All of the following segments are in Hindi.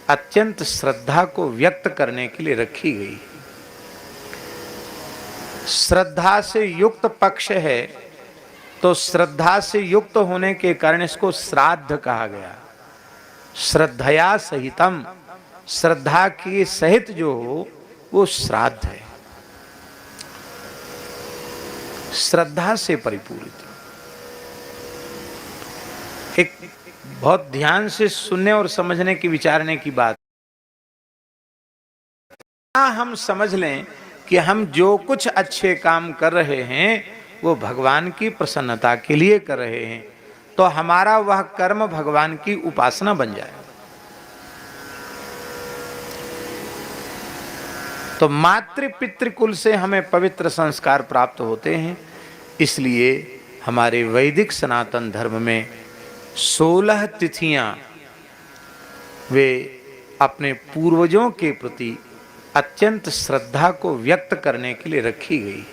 अत्यंत श्रद्धा को व्यक्त करने के लिए रखी गई। श्रद्धा से युक्त पक्ष है, तो श्रद्धा से युक्त होने के कारण इसको श्राद्ध कहा गया। श्रद्धया सहितम, श्रद्धा के सहित जो हो वो श्राद्ध है, श्रद्धा से परिपूरित। एक बहुत ध्यान से सुनने और समझने की, विचारने की बात। हम समझ लें कि हम जो कुछ अच्छे काम कर रहे हैं वो भगवान की प्रसन्नता के लिए कर रहे हैं, तो हमारा वह कर्म भगवान की उपासना बन जाए। तो मातृ पितृकुल से हमें पवित्र संस्कार प्राप्त होते हैं। इसलिए हमारे वैदिक सनातन धर्म में 16 तिथियां वे अपने पूर्वजों के प्रति अत्यंत श्रद्धा को व्यक्त करने के लिए रखी गई।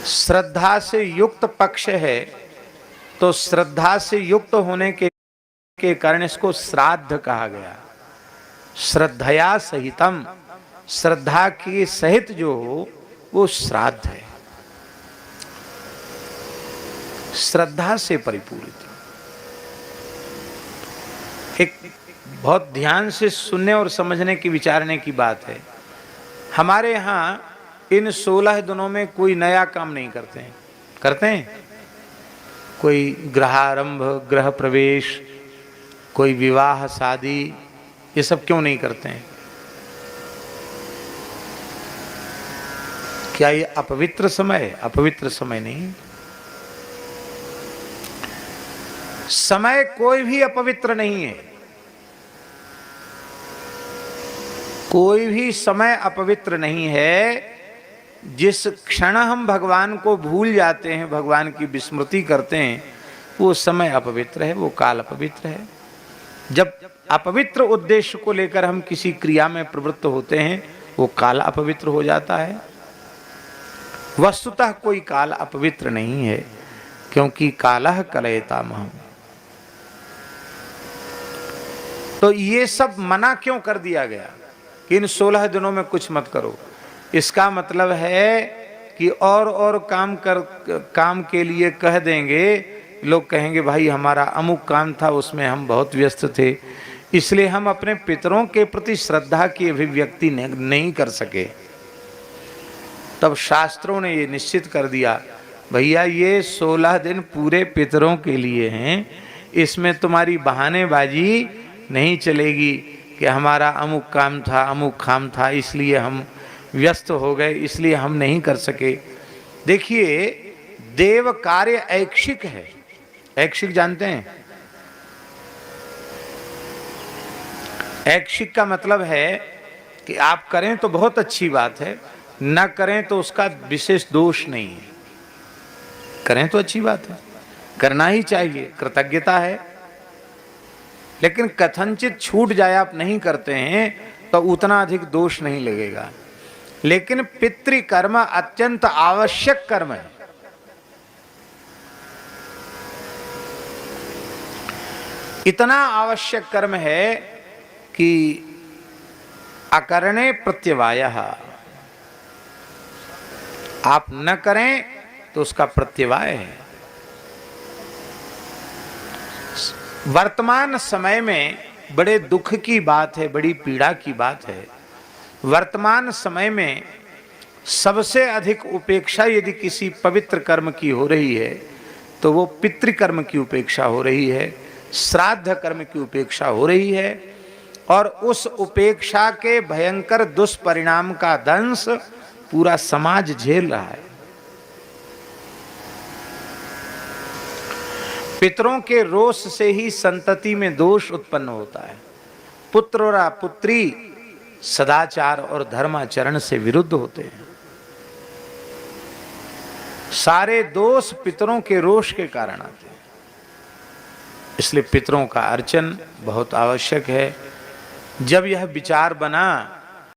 श्रद्धा से युक्त पक्ष है, तो श्रद्धा से युक्त होने के कारण इसको श्राद्ध कहा गया। श्रद्धया सहितम, श्रद्धा के सहित जो हो वो श्राद्ध है, श्रद्धा से परिपूरित। एक बहुत ध्यान से सुनने और समझने की, विचारने की बात है। हमारे यहाँ इन 16 दिनों में कोई नया काम नहीं करते हैं। करते हैं? कोई गृहारंभ, गृह प्रवेश, कोई विवाह, शादी, ये सब क्यों नहीं करते हैं? क्या ये अपवित्र समय है? अपवित्र समय नहीं। समय कोई भी अपवित्र नहीं है। कोई भी समय अपवित्र नहीं है। जिस क्षण हम भगवान को भूल जाते हैं, भगवान की विस्मृति करते हैं, वो समय अपवित्र है, वो काल अपवित्र है। जब अपवित्र उद्देश्य को लेकर हम किसी क्रिया में प्रवृत्त होते हैं, वो काल अपवित्र हो जाता है। वस्तुतः कोई काल अपवित्र नहीं है, क्योंकि कालः कलयतामहम्। तो ये सब मना क्यों कर दिया गया कि इन 16 दिनों में कुछ मत करो? इसका मतलब है कि और काम के लिए कह देंगे, लोग कहेंगे भाई हमारा अमुक काम था, उसमें हम बहुत व्यस्त थे, इसलिए हम अपने पितरों के प्रति श्रद्धा की अभिव्यक्ति नहीं कर सके। तब शास्त्रों ने ये निश्चित कर दिया, भैया ये 16 दिन पूरे पितरों के लिए हैं, इसमें तुम्हारी बहानेबाजी नहीं चलेगी कि हमारा अमुक काम था, अमुक काम था, इसलिए हम व्यस्त हो गए, इसलिए हम नहीं कर सके। देखिए, देव कार्य ऐच्छिक है। ऐच्छिक जानते हैं? ऐच्छिक का मतलब है कि आप करें तो बहुत अच्छी बात है, न करें तो उसका विशेष दोष नहीं है। करें तो अच्छी बात है, करना ही चाहिए, कृतज्ञता है। लेकिन कथनचित छूट जाए, आप नहीं करते हैं, तो उतना अधिक दोष नहीं लगेगा। लेकिन पितृकर्म अत्यंत आवश्यक कर्म है। इतना आवश्यक कर्म है कि अकरणे प्रत्यवायः, आप न करें तो उसका प्रत्यवाय है। वर्तमान समय में बड़े दुख की बात है, बड़ी पीड़ा की बात है। वर्तमान समय में सबसे अधिक उपेक्षा यदि किसी पवित्र कर्म की हो रही है, तो वो पितृकर्म की उपेक्षा हो रही है, श्राद्ध कर्म की उपेक्षा हो रही है। और उस उपेक्षा के भयंकर दुष्परिणाम का दंश पूरा समाज झेल रहा है। पितरों के रोष से ही संतति में दोष उत्पन्न होता है। पुत्र और पुत्री सदाचार और धर्माचरण से विरुद्ध होते हैं। सारे दोष पितरों के रोष के कारण आते हैं। इसलिए पितरों का अर्चन बहुत आवश्यक है। जब यह विचार बना